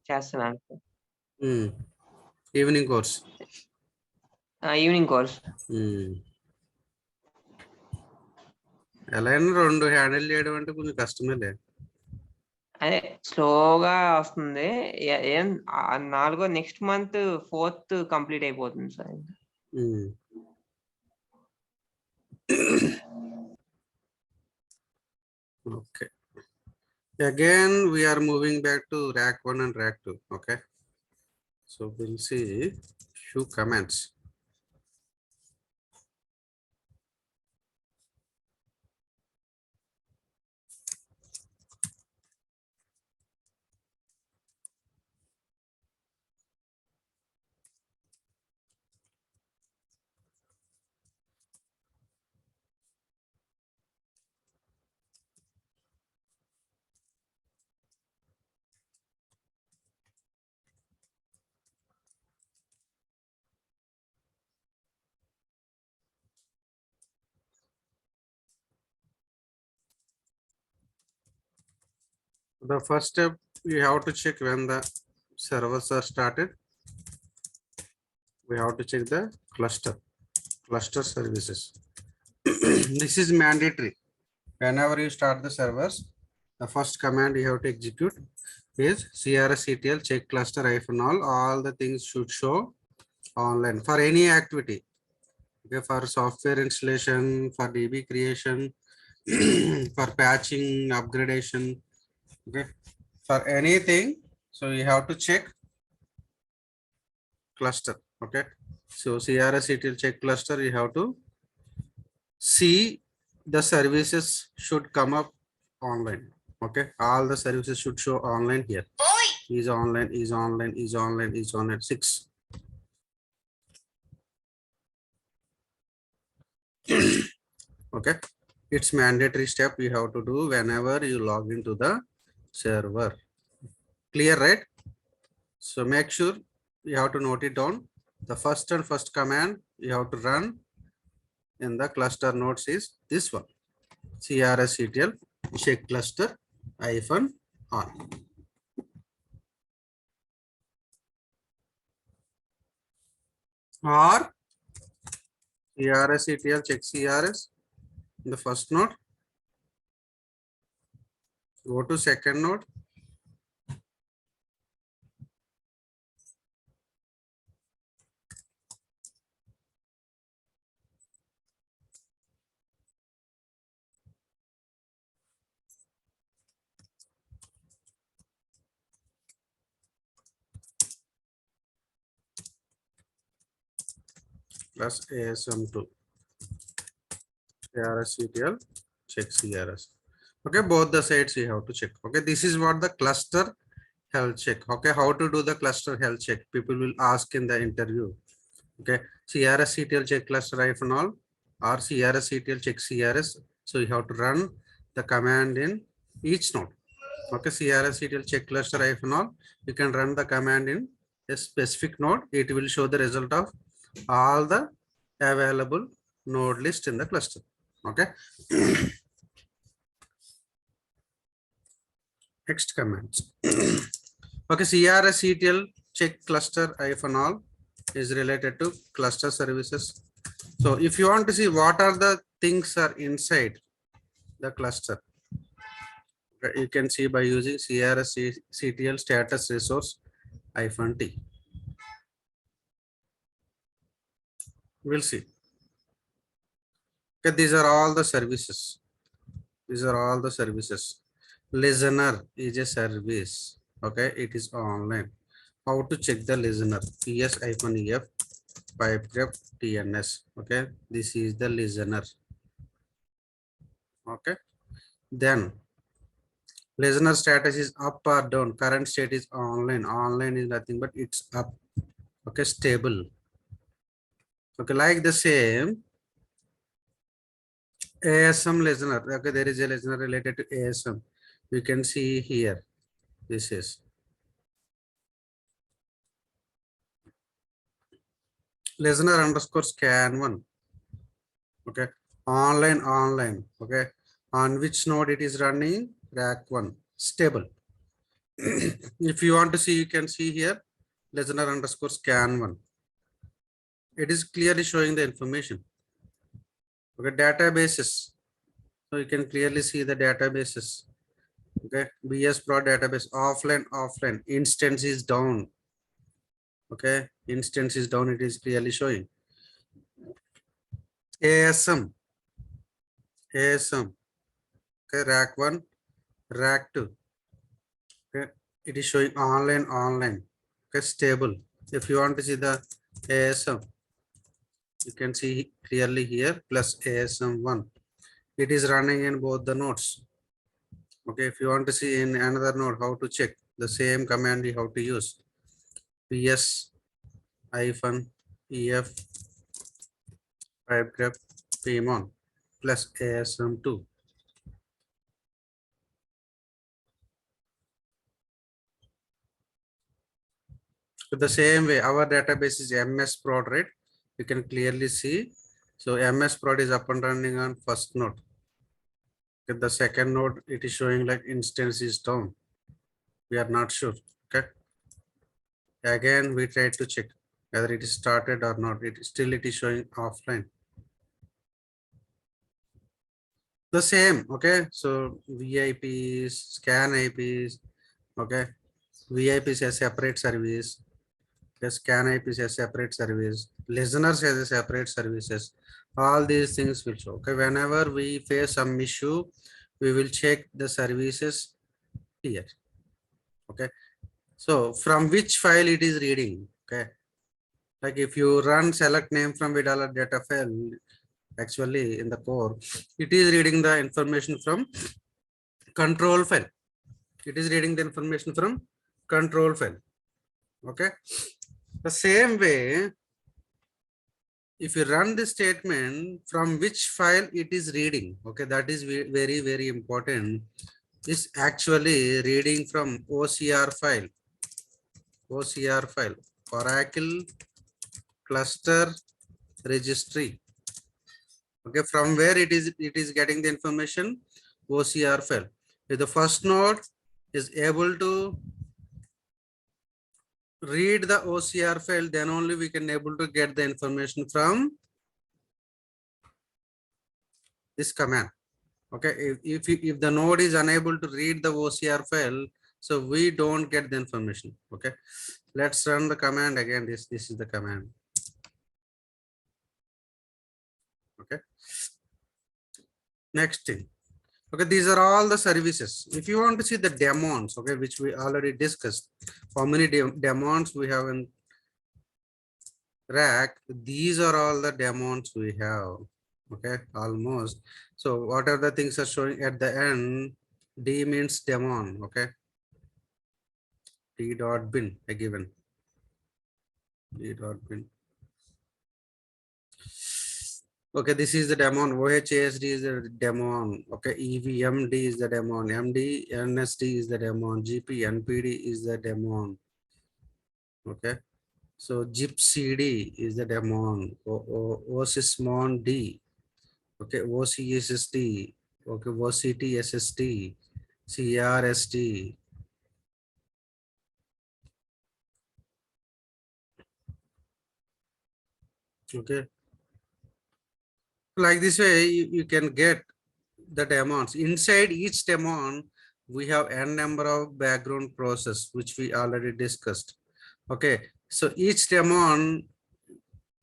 చేస్తున్నాను. Evening course. Evening course. ఎలా అయినా 2 హ్యాండిల్ చేయడం అంటే కొంచెం కష్టమేలే. అదే స్లోగా వస్తుంది. ఏం 4 నెక్స్ట్ మంత్ 4th కంప్లీట్ అయిపోతుంది sir. Okay. Again, we are moving back to rack 1 and rack 2. Okay. So we'll see few comments. The first step, you have to check when the servers are started. We have to check the cluster services. This is mandatory. Whenever you start the servers, the first command you have to execute is crsctl check cluster -all the things should show online for any activity. Okay, for software installation, for DB creation, for patching, upgradation. Okay, for anything, so you have to check cluster. Okay, so crsctl check cluster, you have to see the services should come up online. Okay, all the services should show online here. Is online, is online, is online, is online. 6. Okay, it's mandatory step you have to do whenever you log into the server. Clear, right? So make sure you have to note it down. The first command you have to run in the cluster nodes is this one, crsctl check cluster -on. Or crsctl check crs in the first node, go to second node, plus asm2 crsctl check crs. Okay, both the sides you have to check. Okay, this is what the cluster health check. Okay, how to do the cluster health check? People will ask in the interview. Okay, crsctl check cluster -all or crsctl check crs. So you have to run the command in each node. Okay, crsctl check cluster -all, you can run the command in a specific node. It will show the result of all the available node list in the cluster. Okay. Next commands. Okay, crsctl check cluster -all is related to cluster services. So if you want to see what are the things are inside the cluster, you can see by using crsctl status resource -t. We'll see. Okay, these are all the services. These are all the services. Listener is a service. Okay, it is online. How to check the listener? ps-ef pipegraph tns. Okay, this is the listener. Okay, then listener status is up or down. Current state is online. Online is nothing but it's up. Okay, stable. Okay, like the same asm listener. Okay, there is a listener related to asm. You can see here. This is listener underscore scan1. Okay, online. Okay, on which node it is running? Rack 1, stable. If you want to see, you can see here listener underscore scan1. It is clearly showing the information. Okay, databases. So you can clearly see the databases. Okay, BS Pro database offline instance is down. Okay, instance is down. It is clearly showing. ASM. Okay, rack 1, rack 2. Okay, it is showing online. Okay, stable. If you want to see the ASM, you can see clearly here plus ASM1. It is running in both the nodes. Okay, if you want to see in another node how to check, the same command you have to use. PS -ef grep pmon plus ASM2. So the same way, our database is MS prod, right? You can clearly see. So MS prod is up and running on first node. Okay, the second node, it is showing like instance is down. We are not sure. Okay. Again, we try to check whether it is started or not. It is showing offline. The same. Okay. So VIPs, scan IPs. Okay. VIPs has separate service. The scan IPs has separate service. Listeners has a separate services. All these things will show. Okay. Whenever we face some issue, we will check the services here. Okay. So from which file it is reading? Okay. Like if you run select name from $, data file, actually in the core, it is reading the information from control file. It is reading the information from control file. Okay. The same way, if you run this statement, from which file it is reading, okay, that is very, very important. Is actually reading from OCR file. Oracle cluster registry. Okay, from where it is getting the information? OCR file. If the first node is able to read the OCR file, then only we can able to get the information from this command. Okay, if the node is unable to read the OCR file, so we don't get the information. Okay, let's run the command again. This is the command. Okay, next thing. Okay, these are all the services. If you want to see the demons, okay, which we already discussed, how many demons we have in rack, these are all the demons we have. Okay, almost. So what are the things are showing at the end? D means demon. Okay, d dot bin given. D dot bin. Okay, this is the demon. OHASD is the demon. Okay, EVMD is the demon. MD NSD is the demon. GP NPD is the demon. Okay, so GIP-CD is the demon. OSysMon D. Okay, OCSSD. Okay, OCTSSD. CRST. Okay, like this way you can get the demons. Inside each demon, we have n number of background process, which we already discussed. Okay, so each demon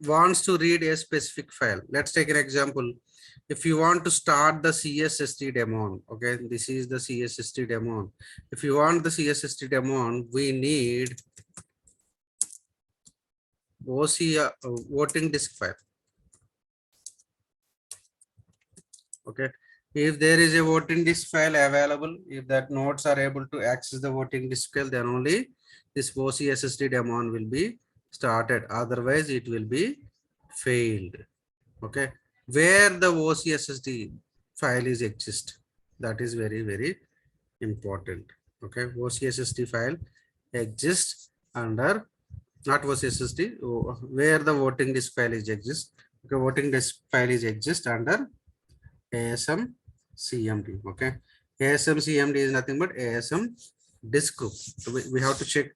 wants to read a specific file. Let's take an example. If you want to start the CSST demon, okay, this is the CSST demon. If you want the CSST demon, we need OCR voting disk file. Okay, if there is a voting disk file available, if that nodes are able to access the voting disk file, then only this OCSST demon will be started. Otherwise, it will be failed. Okay, where the OCSST file is exist, that is very, very important. Okay, OCSST file exists under not OCSST, where the voting disk file is exist. Okay, voting disk file is exist under ASM CMD. Okay, ASM CMD is nothing but ASM disk group. So we have to check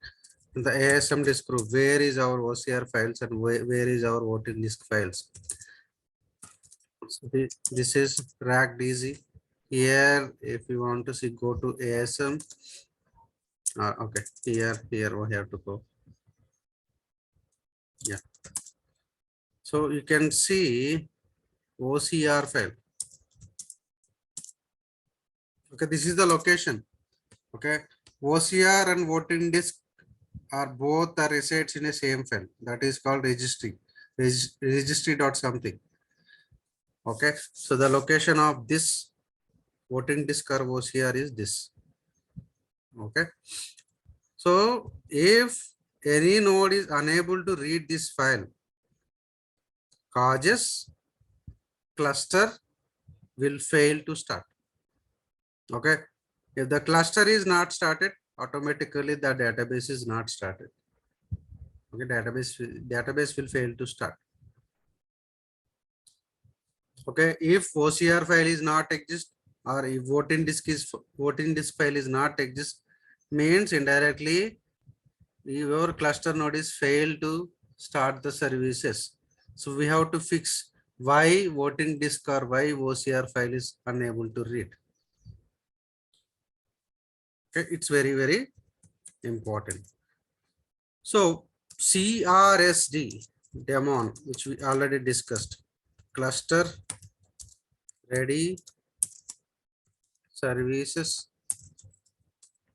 in the ASM disk group, where is our OCR files and where is our voting disk files. So this is rack DZ. Here, if you want to see, go to ASM. Okay, here we have to go. Yeah. So you can see OCR file. Okay, this is the location. Okay, OCR and voting disk are both the resides in a same file. That is called registry. Registry dot something. Okay, so the location of this voting disk or OCR is this. Okay, so if any node is unable to read this file, causes cluster will fail to start. Okay, if the cluster is not started, automatically the database is not started. Okay, database will fail to start. Okay, if OCR file is not exist, or if voting disk file is not exist, means indirectly your cluster node is failed to start the services. So we have to fix why voting disk or why OCR file is unable to read. Okay, it's very important. So crsd daemon, which we already discussed, cluster ready services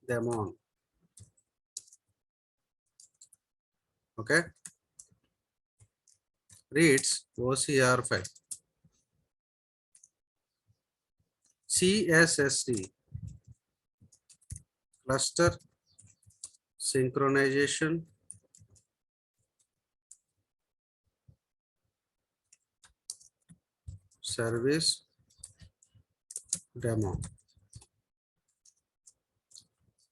daemon. Okay, reads OCR file. cssd cluster synchronization service demo.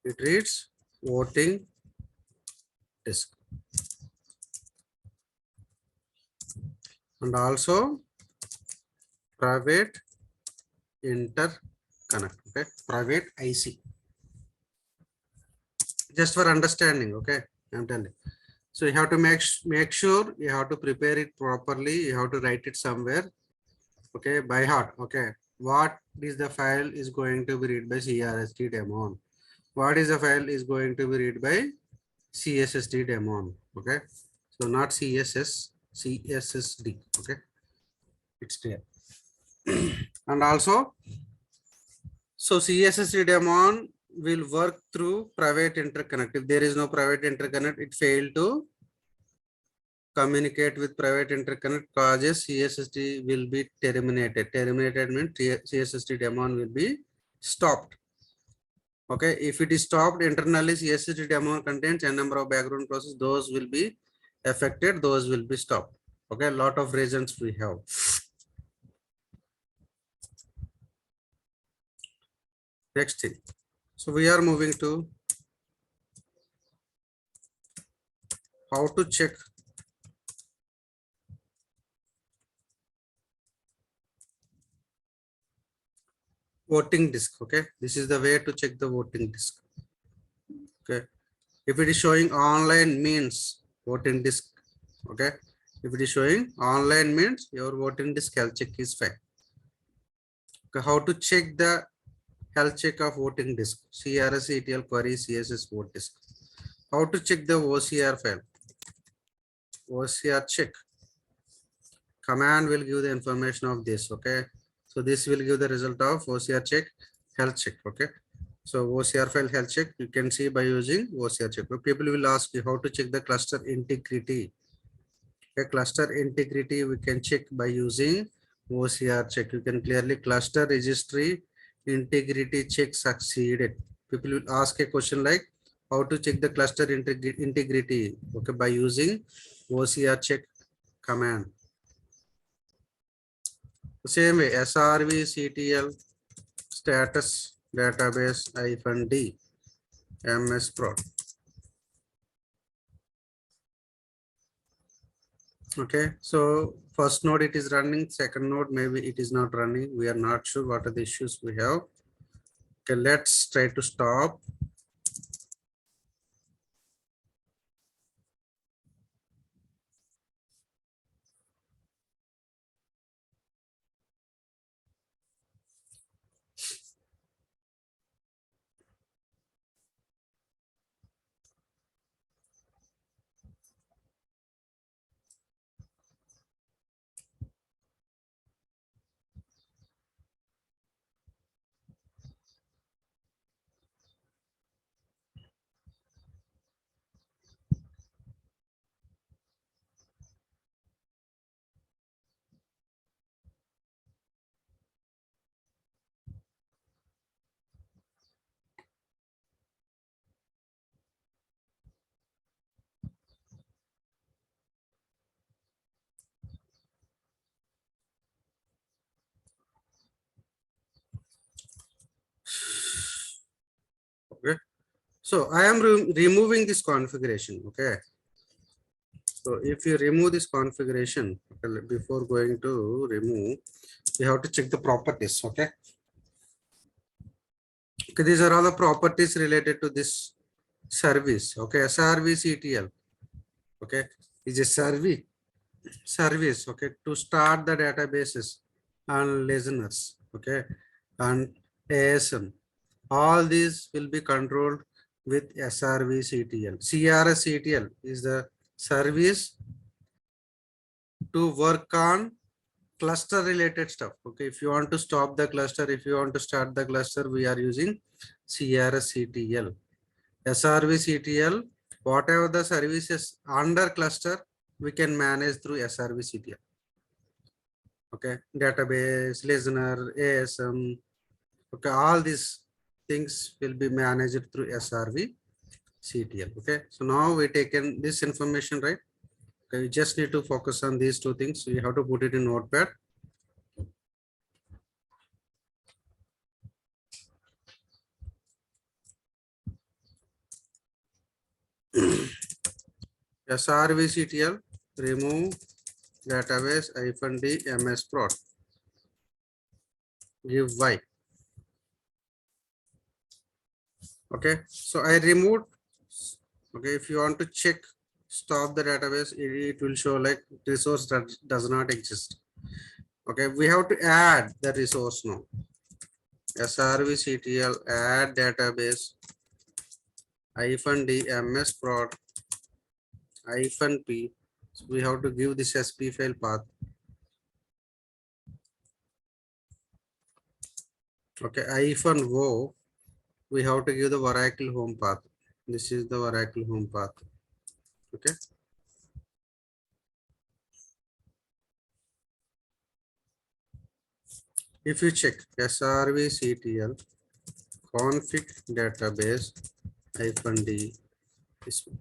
It reads voting disk and also private interconnect. Okay, private IC. Just for understanding. Okay, I'm telling. So you have to make sure you have to prepare it properly. You have to write it somewhere. Okay, by heart. Okay, what is the file is going to be read by crsd daemon? What is the file is going to be read by cssd daemon? Okay, so not css, cssd. Okay, it's clear. And also, so cssd daemon will work through private interconnect. If there is no private interconnect, it failed to communicate with private interconnect, causes cssd will be terminated. Terminated means cssd daemon will be stopped. Okay, if it is stopped internally, cssd daemon contains a number of background processes, those will be affected, those will be stopped. Okay, a lot of reasons we have. Next thing. So we are moving to how to check voting disk. Okay, this is the way to check the voting disk. Okay, if it is showing online means voting disk. Okay, if it is showing online means your voting disk health check is fine. Okay, how to check the health check of voting disk? crsctl query css vote disk. How to check the OCR file? OCR check command will give the information of this. Okay, so this will give the result of OCR check health check. Okay, so OCR file health check you can see by using OCR check. People will ask you how to check the cluster integrity. A cluster integrity we can check by using OCR check. You can clearly cluster registry integrity check succeeded. People will ask a question like how to check the cluster integrity. Okay, by using OCR check command. The same way srvctl status database -d ms prod. Okay, so first node it is running, second node maybe it is not running. We are not sure what are the issues we have. Okay, let's try to stop. So I am removing this configuration. Okay. So if you remove this configuration, okay, before going to remove, you have to check the properties. Okay. Okay, these are all the properties related to this service. Okay, Srvctl. Okay, is a service. Okay, to start the databases and listeners. Okay, and ASM. All these will be controlled with Srvctl. crsctl is the service to work on cluster related stuff. Okay, if you want to stop the cluster, if you want to start the cluster, we are using crsctl. Srvctl, whatever the services under cluster, we can manage through Srvctl. Okay, database, listener, ASM. Okay, all these things will be managed through Srvctl. Okay, so now we taken this information, right? Okay, we just need to focus on these two things. We have to put it in Notepad. Srvctl, remove database -d ms prod, give y. Okay, so I removed. Okay, if you want to check stop the database, it will show like resource that does not exist. Okay, we have to add the resource now. Srvctl add database -d ms prod -p. So we have to give this sp file path. Okay, -o, we have to give the Oracle home path. This is the Oracle home path. Okay. If you check Srvctl config database -d, this one.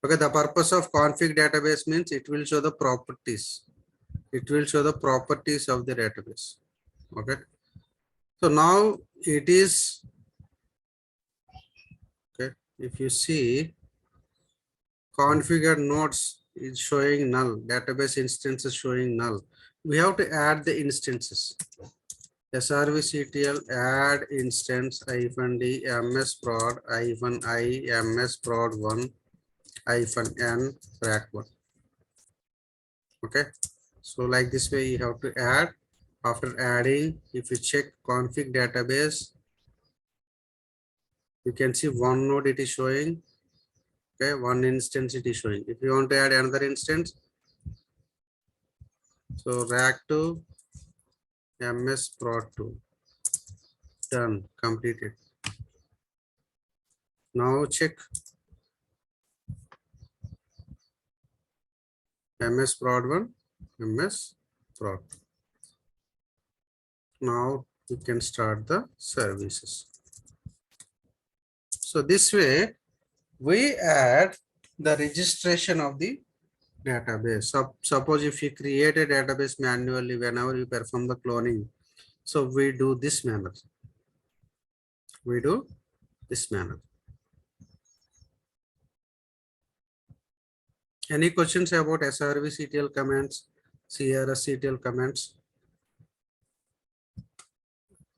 Okay, the purpose of config database means it will show the properties. It will show the properties of the database. Okay. So now it is, okay, if you see configured nodes is showing null, database instance is showing null. We have to add the instances. Srvctl add instance -d ms prod -i ms prod 1 -n rack 1. Okay, so like this way you have to add. After adding, if you check config database, you can see one node it is showing. Okay, one instance it is showing. If you want to add another instance, so rack 2 ms prod 2, done, completed. Now check ms prod 1, ms prod 2. Now you can start the services. So this way we add the registration of the database. Suppose if you create a database manually whenever you perform the cloning, so we do this manner. We do this manner. Any questions about Srvctl commands, crsctl commands?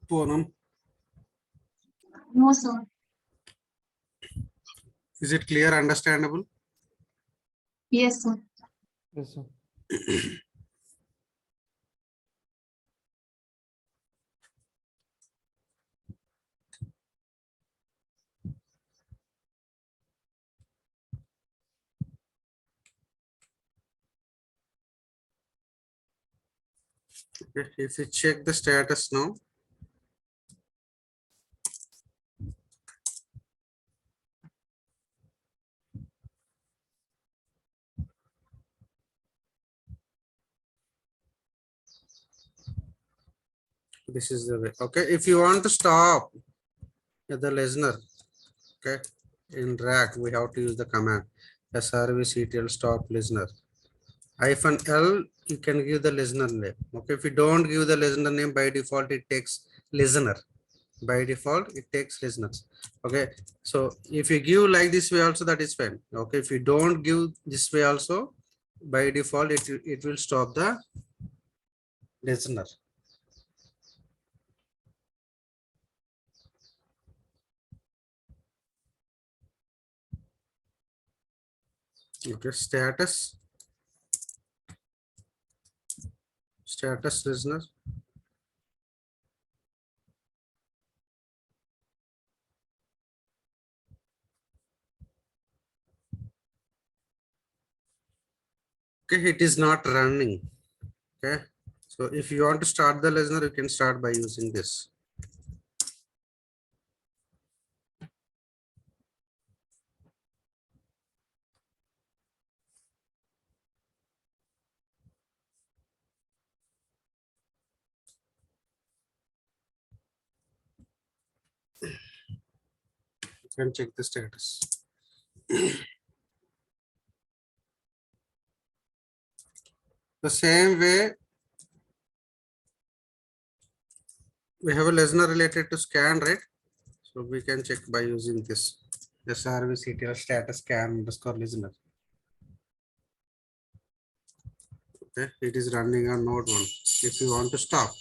Poonam, No, sir. is it clear, understandable? Yes, sir. Yes, sir. Okay, if you check the status now, this is the way. Okay, if you want to stop the listener, okay, in rack we have to use the command srvctl stop listener -l. You can give the listener name. Okay, if you don't give the listener name, by default it takes listener. By default, it takes listeners. Okay. So if you give like this way also, that is fine. Okay. If you don't give this way also, by default, it will stop the listener. Okay. Status listener. Okay. It is not running. Okay. So if you want to start the listener, you can start by using this. You can check the status. The same way, we have a listener related to scan, right? So we can check by using this. The Srvctl status scan underscore listener. Okay, it is running on node 1. If you want to stop,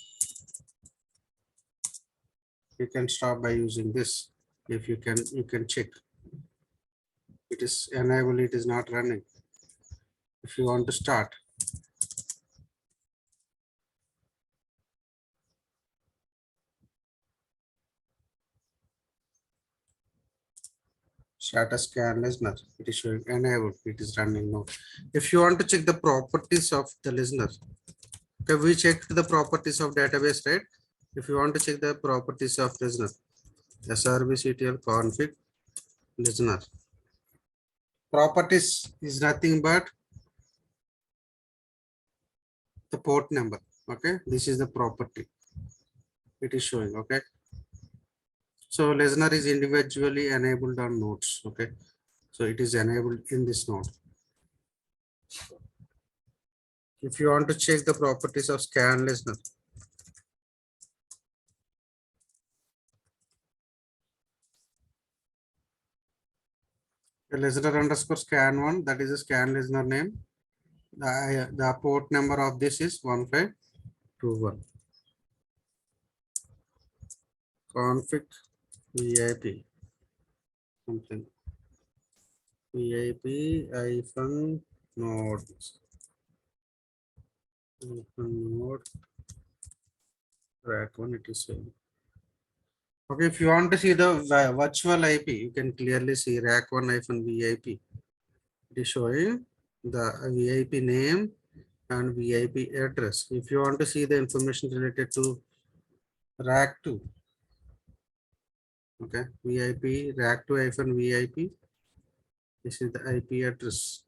you can stop by using this. If you can check. It is enabled, it is not running. If you want to start, status scan listener, it is showing enabled, it is running now. If you want to check the properties of the listener, okay, we checked the properties of database, right? If you want to check the properties of listener, Srvctl config listener. Properties is nothing but the port number. Okay, this is the property it is showing. Okay, so listener is individually enabled on nodes. Okay, so it is enabled in this node. If you want to check the properties of scan listener, the listener underscore scan one, that is a scan listener name. The port number of this is 1521. Config VIP something. VIP hyphen node. Node rack one, it is saying. Okay, if you want to see the virtual IP, you can clearly see rack one hyphen VIP. It is showing the VIP name and VIP address. If you want to see the information related to rack 2, okay, VIP rack 2 hyphen VIP, this is the IP address.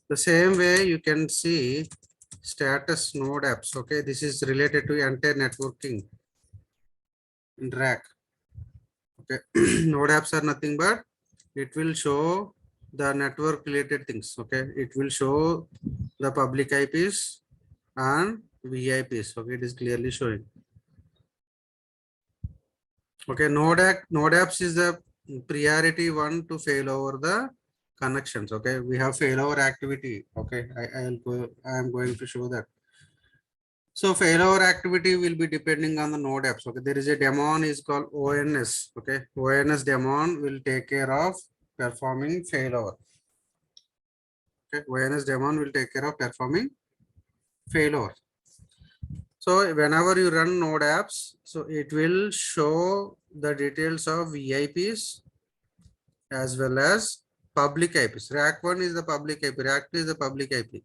The same way you can see status node apps. Okay, this is related to entire networking in rack. Okay, node apps are nothing but it will show the network related things. Okay, it will show the public IPs and VIPs. Okay, it is clearly showing. Okay, node apps is the priority one to fail over the connections. Okay, we have failover activity. Okay, I am going to show that. So failover activity will be depending on the node apps. Okay, there is a daemon is called ONS. Okay, ONS daemon will take care of performing failover. Okay, ONS daemon will take care of performing failover. So whenever you run node apps, so it will show the details of VIPs as well as public IPs. Rack 1 is the public IP, rack 2 is the public IP.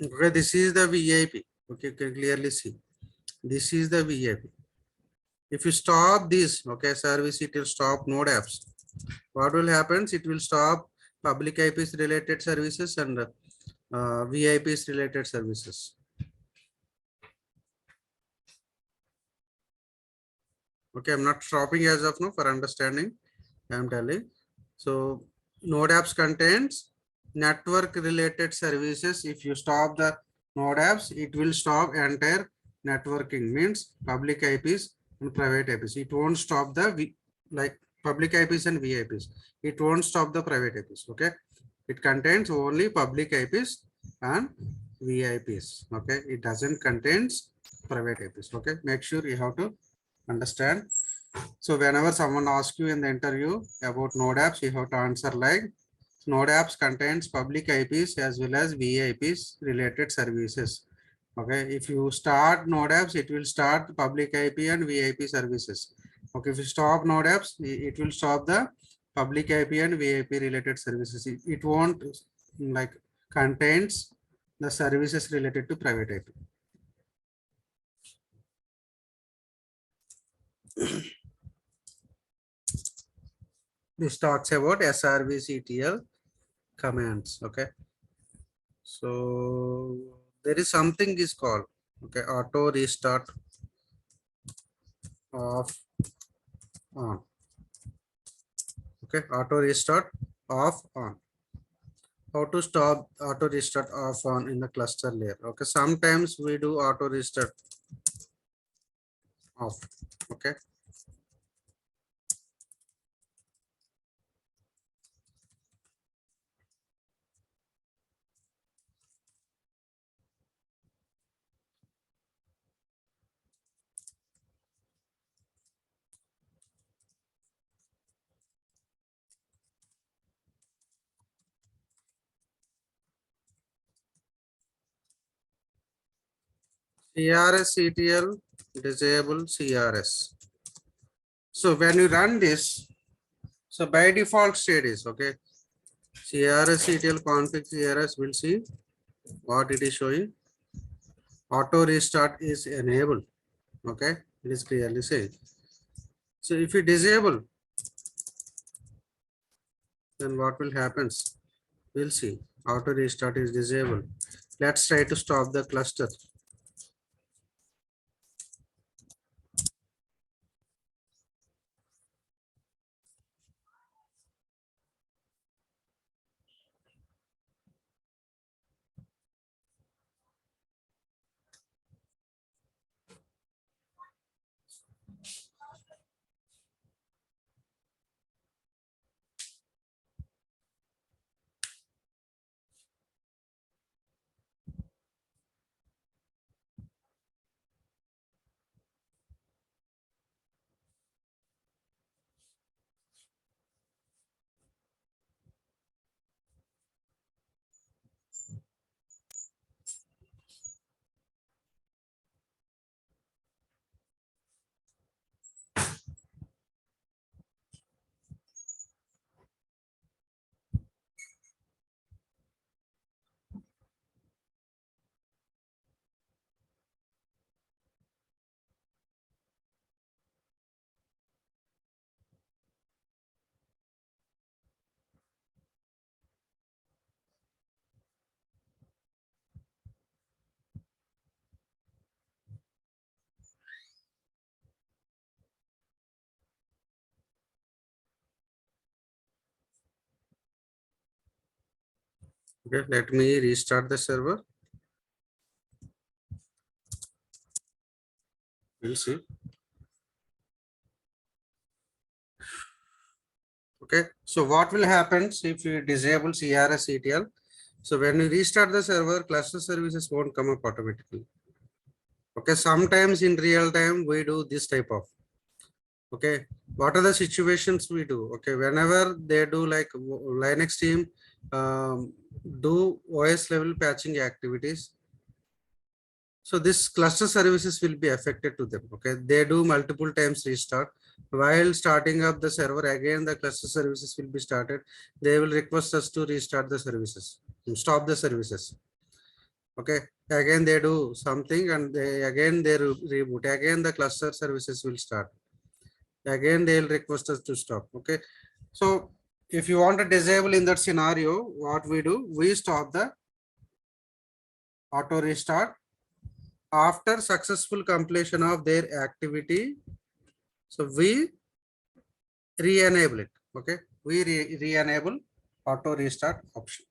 Okay, this is the VIP. Okay, you can clearly see. This is the VIP. If you stop this, okay, Srvctl stop node apps, what will happen? It will stop public IPs related services and VIPs related services. Okay, I'm not stopping as of now for understanding. I'm telling. So node apps contains network related services. If you stop the node apps, it will stop entire networking, means public IPs and private IPs. It won't stop the like public IPs and VIPs. It won't stop the private IPs. Okay. It contains only public IPs and VIPs. Okay. It doesn't contains private IPs. Okay. Make sure you have to understand. So whenever someone asks you in the interview about node apps, you have to answer like node apps contains public IPs as well as VIPs related services. Okay, if you start node apps, it will start public IP and VIP services. Okay, if you stop node apps, it will stop the public IP and VIP related services. It won't like contains the services related to private IP. This talks about Srvctl commands. Okay, so there is something is called auto restart off on. Auto restart off on. How to stop auto restart off on in the cluster layer? Okay, sometimes we do auto restart off. Okay, crsctl disable CRS. So when you run this, so by default state is crsctl config CRS will see what it is showing. Auto restart is enabled. Okay, it is clearly saying. So if you disable, then what will happen? We'll see. Auto restart is disabled. Let's try to stop the cluster. Okay, let me restart the server. We'll see. Okay, so what will happen if you disable crsctl? So when you restart the server, cluster services won't come up automatically. Okay, sometimes in real time we do this type of. Okay, what are the situations we do? Okay, whenever they do like Linux team do OS level patching activities. So this cluster services will be affected to them. Okay, they do multiple times restart. While starting up the server again, the cluster services will be started. They will request us to restart the services, stop the services. Okay, again they do something and they reboot. Again the cluster services will start. Again they will request us to stop. Okay, so if you want to disable in that scenario, what we do, we stop the auto restart after successful completion of their activity. So we re-enable it. Okay, we re-enable auto restart option.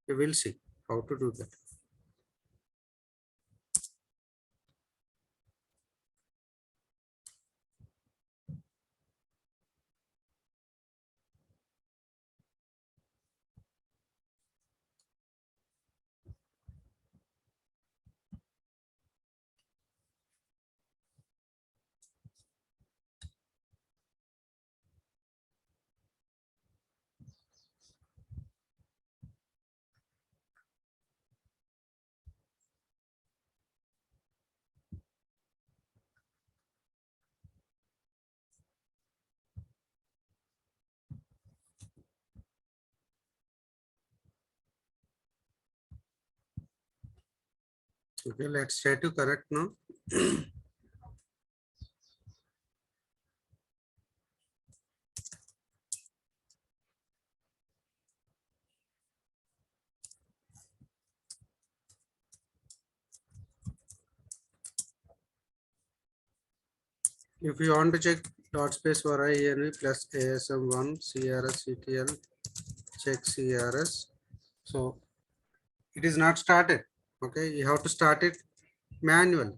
We will see how to do that. Okay, let's try to correct now. If you want to check dot space for INV plus ASM1 crsctl check CRS. So it is not started. Okay, you have to start it manually.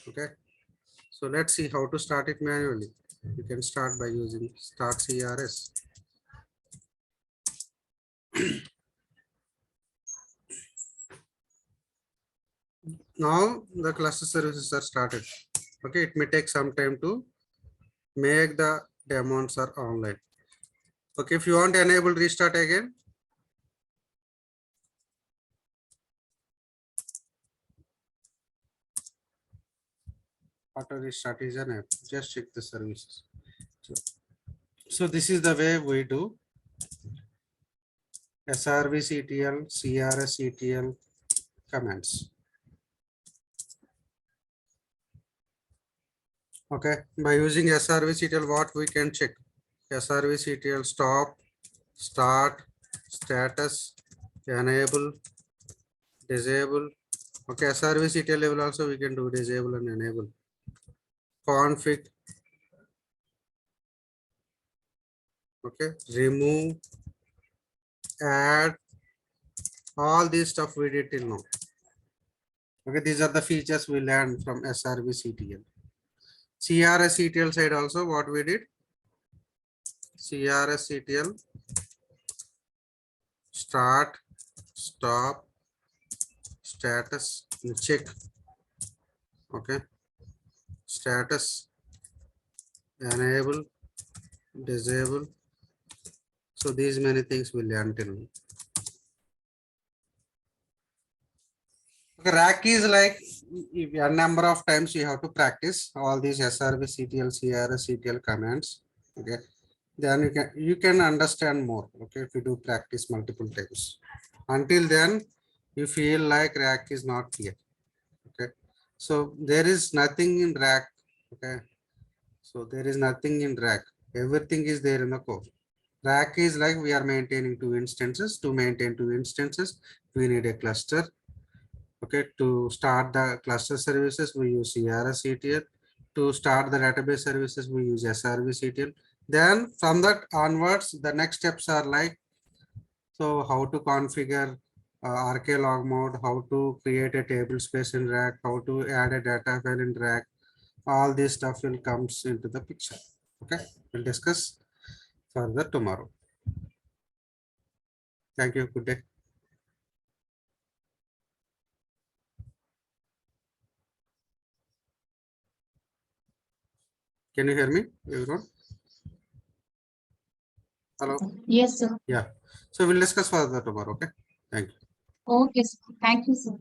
Okay, so let's see how to start it manually. You can start by using start CRS. Now the cluster services are started. Okay, it may take some time to make the demos are online. Okay, if you want to enable restart again, auto restart is an app. Just check the services. So this is the way we do Srvctl, crsctl commands. Okay, by using Srvctl, what we can check? Srvctl stop, start, status, enable, disable. Okay, Srvctl level also we can do disable and enable. Config. Okay, remove, add, all this stuff we did till now. Okay, these are the features we learned from Srvctl. crsctl side also what we did? crsctl start, stop, status, check. Okay, status, enable, disable. So these many things we learned till now. Okay, rack is like a number of times you have to practice all these Srvctl, crsctl commands. Okay, then you can understand more. Okay, if you do practice multiple times. Until then, you feel like rack is not clear. Okay, so there is nothing in rack. Okay, so there is nothing in rack. Everything is there in the core. Rack is like we are maintaining two instances. To maintain two instances, we need a cluster. Okay, to start the cluster services, we use crsctl. To start the database services, we use Srvctl. Then from that onwards, the next steps are like, so how to configure RK log mode, how to create a table space in rack, how to add a data file in rack. All this stuff will comes into the picture. Okay, we'll discuss further tomorrow. Thank you. Good day. Can you hear me, everyone? Hello. Yes, sir. Yeah. So we'll discuss further tomorrow. Okay. Thank you. Okay, sir. Thank you, sir.